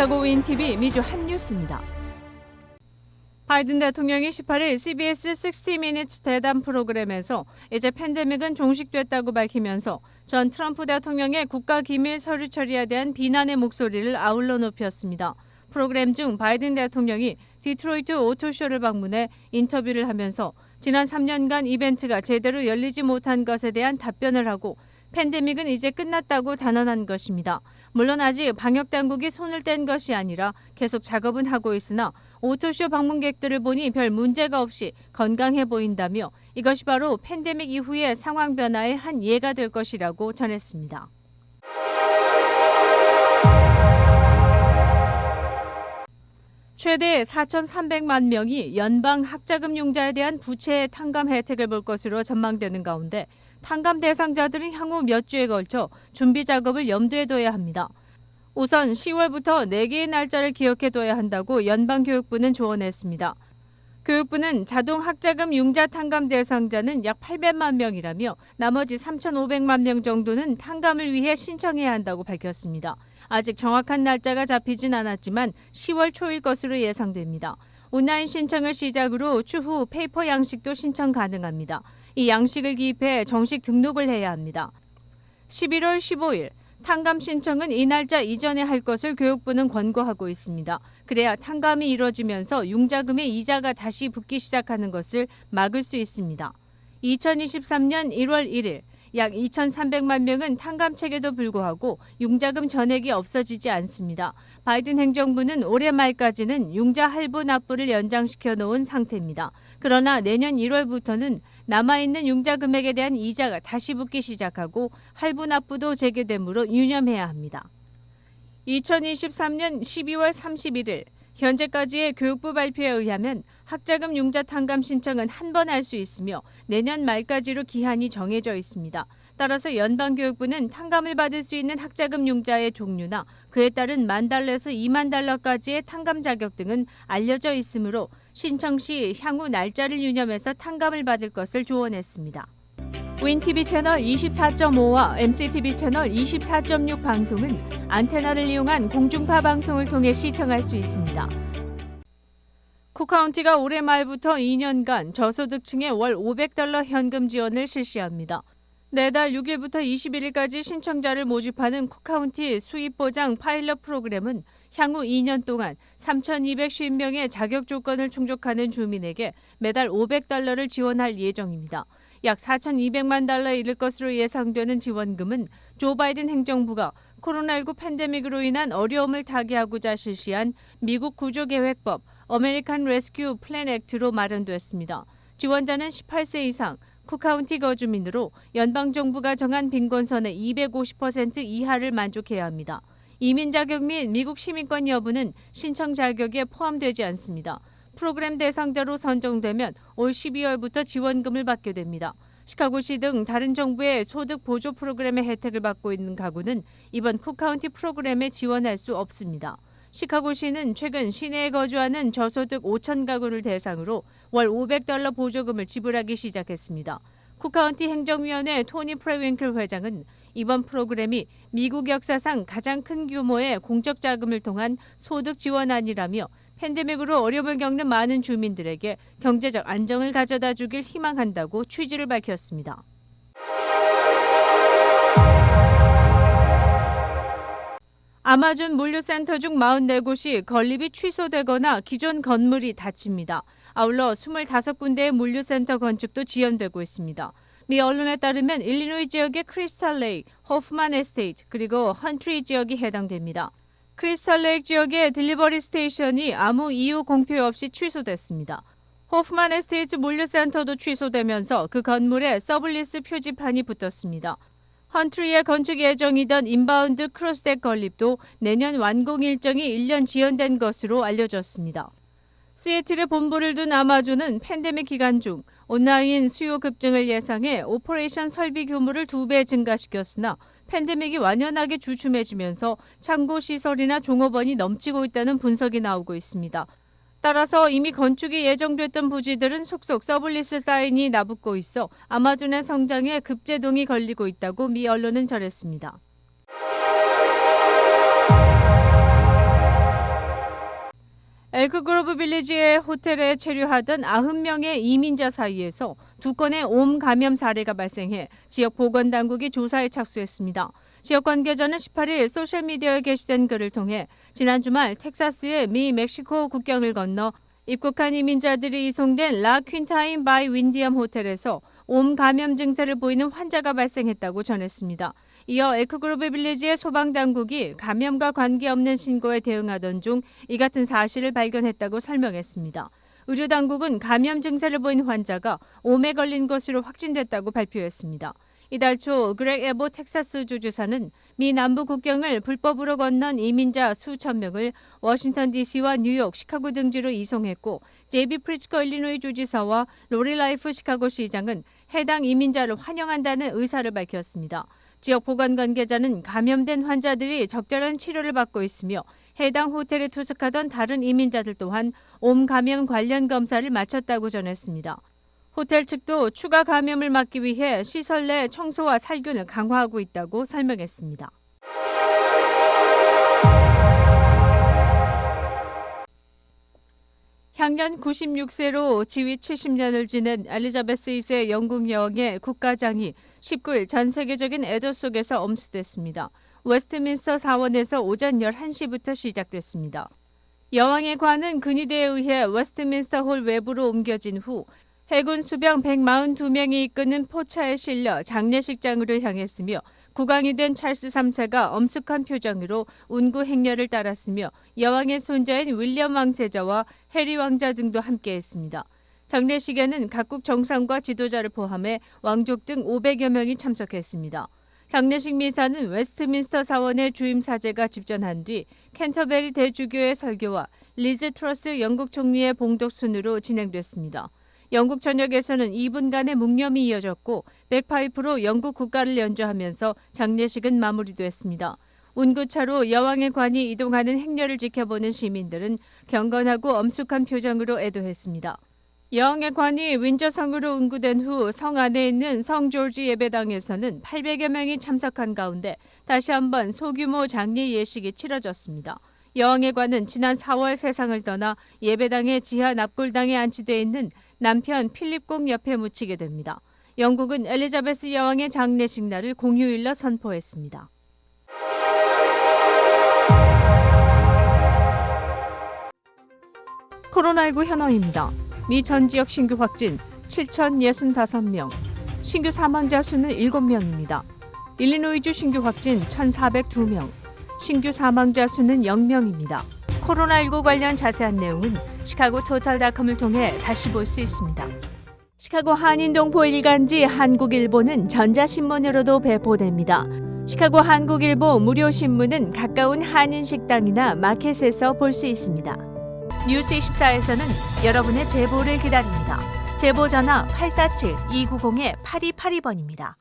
시카고 윈TV 미주 핫뉴스입니다. 바이든 대통령이 18일 CBS 60 Minutes 대담 프로그램에서 이제 팬데믹은 종식됐다고 밝히면서 전 트럼프 대통령의 국가기밀 서류 처리에 대한 비난의 목소리를 아울러 높였습니다. 프로그램 중 바이든 대통령이 디트로이트 오토쇼를 방문해 인터뷰를 하면서 지난 3년간 이벤트가 제대로 열리지 못한 것에 대한 답변을 하고 팬데믹은 이제 끝났다고 단언한 것입니다. 물론 아직 방역당국이 손을 뗀 것이 아니라 계속 작업은 하고 있으나 오토쇼 방문객들을 보니 별 문제가 없이 건강해 보인다며 이것이 바로 팬데믹 이후의 상황 변화의 한 예가 될 것이라고 전했습니다. 최대 4,300만 명이 연방 학자금 융자에 대한 부채 탕감 혜택을 볼 것으로 전망되는 가운데 탕감 대상자들은 향후 몇 주에 걸쳐 준비 작업을 염두에 둬야 합니다. 우선 10월부터 4개의 날짜를 기억해둬야 한다고 연방교육부는 조언했습니다. 교육부는 자동 학자금 융자 탕감 대상자는 약 800만 명이라며 나머지 3,500만 명 정도는 탕감을 위해 신청해야 한다고 밝혔습니다. 아직 정확한 날짜가 잡히진 않았지만 10월 초일 것으로 예상됩니다. 온라인 신청을 시작으로 추후 페이퍼 양식도 신청 가능합니다. 이 양식을 기입해 정식 등록을 해야 합니다. 11월 15일 탕감 신청은 이 날짜 이전에 할 것을 교육부는 권고하고 있습니다. 그래야 탕감이 이뤄지면서 융자금의 이자가 다시 붙기 시작하는 것을 막을 수 있습니다. 2023년 1월 1일 약 2,300만 명은 탕감책에도 불구하고 융자금 전액이 없어지지 않습니다. 바이든 행정부는 올해 말까지는 융자 할부 납부를 연장시켜 놓은 상태입니다. 그러나 내년 1월부터는 남아있는 융자 금액에 대한 이자가 다시 붙기 시작하고 할부 납부도 재개되므로 유념해야 합니다. 2023년 12월 31일 현재까지의 교육부 발표에 의하면 학자금 융자 탕감 신청은 한 번 할 수 있으며 내년 말까지로 기한이 정해져 있습니다. 따라서 연방교육부는 탕감을 받을 수 있는 학자금 융자의 종류나 그에 따른 $10,000에서 $20,000까지의 탕감 자격 등은 알려져 있으므로 신청 시 향후 날짜를 유념해서 탕감을 받을 것을 조언했습니다. 윈TV 채널 24.5와 MCTV 채널 24.6 방송은 안테나를 이용한 공중파 방송을 통해 시청할 수 있습니다. 쿡카운티가 올해 말부터 2년간 저소득층에 월 $500 현금 지원을 실시합니다. 내달 6일부터 21일까지 신청자를 모집하는 쿡카운티 수입보장 파일럿 프로그램은 향후 2년 동안 3,250명의 자격 조건을 충족하는 주민에게 매달 $500를 지원할 예정입니다. 약 4,200만 달러에 이를 것으로 예상되는 지원금은 조 바이든 행정부가 코로나19 팬데믹으로 인한 어려움을 타개하고자 실시한 미국 구조계획법 어메리칸 레스큐 플랜 액트로 마련됐습니다. 지원자는 18세 이상 쿡카운티 거주민으로 연방정부가 정한 빈곤선의 250% 이하를 만족해야 합니다. 이민 자격 및 미국 시민권 여부는 신청 자격에 포함되지 않습니다. 프로그램 대상자로 선정되면 올 12월부터 지원금을 받게 됩니다. 시카고시 등 다른 정부의 소득 보조 프로그램의 혜택을 받고 있는 가구는 이번 쿡카운티 프로그램에 지원할 수 없습니다. 시카고시는 최근 시내에 거주하는 저소득 5천 가구를 대상으로 월 $500 보조금을 지불하기 시작했습니다. 쿡카운티 행정위원회 토니 프레윈클 회장은 이번 프로그램이 미국 역사상 가장 큰 규모의 공적 자금을 통한 소득 지원안이라며 팬데믹으로 어려움을 겪는 많은 주민들에게 경제적 안정을 가져다 주길 희망한다고 취지를 밝혔습니다. 아마존 물류센터 중 44곳이 건립이 취소되거나 기존 건물이 닫힙니다. 아울러 25군데의 물류센터 건축도 지연되고 있습니다. 미 언론에 따르면 일리노이 지역의 크리스탈 레이크, 호프만 에스테이트 그리고 헌트리 지역이 해당됩니다. 크리스탈 레이크 지역의 딜리버리 스테이션이 아무 이유 공표 없이 취소됐습니다. 호프만 에스테이트 물류센터도 취소되면서 그 건물에 서블리스 표지판이 붙었습니다. 헌트리에 건축 예정이던 인바운드 크로스덱 건립도 내년 완공 일정이 1년 지연된 것으로 알려졌습니다. 시애틀에 본부를 둔 아마존은 팬데믹 기간 중 온라인 수요 급증을 예상해 오퍼레이션 설비 규모를 2배 증가시켰으나 팬데믹이 완연하게 주춤해지면서 창고 시설이나 종업원이 넘치고 있다는 분석이 나오고 있습니다. 따라서 이미 건축이 예정됐던 부지들은 속속 서블리스 사인이 나붙고 있어 아마존의 성장에 급제동이 걸리고 있다고 미 언론은 전했습니다. 엘크그로브 빌리지의 호텔에 체류하던 90명의 이민자 사이에서 2건의 옴 감염 사례가 발생해 지역 보건당국이 조사에 착수했습니다. 지역 관계자는 18일 소셜미디어에 게시된 글을 통해 지난 주말 텍사스의 미 멕시코 국경을 건너 입국한 이민자들이 이송된 라 퀸타인 바이 윈디엄 호텔에서 옴 감염 증세를 보이는 환자가 발생했다고 전했습니다. 이어 엘크그로브 빌리지의 소방당국이 감염과 관계없는 신고에 대응하던 중 이 같은 사실을 발견했다고 설명했습니다. 의료당국은 감염 증세를 보인 환자가 옴에 걸린 것으로 확진됐다고 발표했습니다. 이달 초 그렉 에보 텍사스주 지사는 미 남부 국경을 불법으로 건넌 이민자 수천 명을 워싱턴 DC와 뉴욕, 시카고 등지로 이송했고 제이비 프리츠커 일리노이 주지사와 로리 라이프 시카고 시장은 해당 이민자를 환영한다는 의사를 밝혔습니다. 지역 보건 관계자는 감염된 환자들이 적절한 치료를 받고 있으며 해당 호텔에 투숙하던 다른 이민자들 또한 옴 감염 관련 검사를 마쳤다고 전했습니다. 호텔 측도 추가 감염을 막기 위해 시설 내 청소와 살균을 강화하고 있다고 설명했습니다. 향년 96세로 지위 70년을 지낸 엘리자베스 2세 영국 여왕의 국가장이 19일 전 세계적인 애도 속에서 엄수됐습니다. 웨스트민스터 사원에서 오전 11시부터 시작됐습니다. 여왕의 관은 근위대에 의해 웨스트민스터 홀 외부로 옮겨진 후 해군 수병 142명이 이끄는 포차에 실려 장례식장으로 향했으며 국왕이 된 찰스 3세가 엄숙한 표정으로 운구 행렬을 따랐으며 여왕의 손자인 윌리엄 왕세자와 해리 왕자 등도 함께했습니다. 장례식에는 각국 정상과 지도자를 포함해 왕족 등 500여 명이 참석했습니다. 장례식 미사는 웨스트민스터 사원의 주임 사제가 집전한 뒤 캔터베리 대주교의 설교와 리즈 트러스 영국 총리의 봉독 순으로 진행됐습니다. 영국 전역에서는 2분간의 묵념이 이어졌고 백파이프로 영국 국가를 연주하면서 장례식은 마무리됐습니다. 운구차로 여왕의 관이 이동하는 행렬을 지켜보는 시민들은 경건하고 엄숙한 표정으로 애도했습니다. 여왕의 관이 윈저성으로 운구된 후 성 안에 있는 성 조지 예배당에서는 800여 명이 참석한 가운데 다시 한번 소규모 장례 예식이 치러졌습니다. 여왕의 관은 지난 4월 세상을 떠나 예배당의 지하 납골당에 안치되어 있는 남편 필립 공 옆에 묻히게 됩니다. 영국은 엘리자베스 여왕의 장례식 날을 공휴일로 선포했습니다. 코로나19 현황입니다. 미 전 지역 신규 확진 7,065명, 신규 사망자 수는 7명입니다. 일리노이주 신규 확진 1,402명, 신규 사망자 수는 0명입니다. 코로나19 관련 자세한 내용은 시카고토탈닷컴을 통해 다시 볼 수 있습니다. 시카고 한인동 보일간지 한국일보는 전자신문으로도 배포됩니다. 시카고 한국일보 무료신문은 가까운 한인식당이나 마켓에서 볼 수 있습니다. 뉴스24에서는 여러분의 제보를 기다립니다. 제보 전화 847-290-8282번입니다.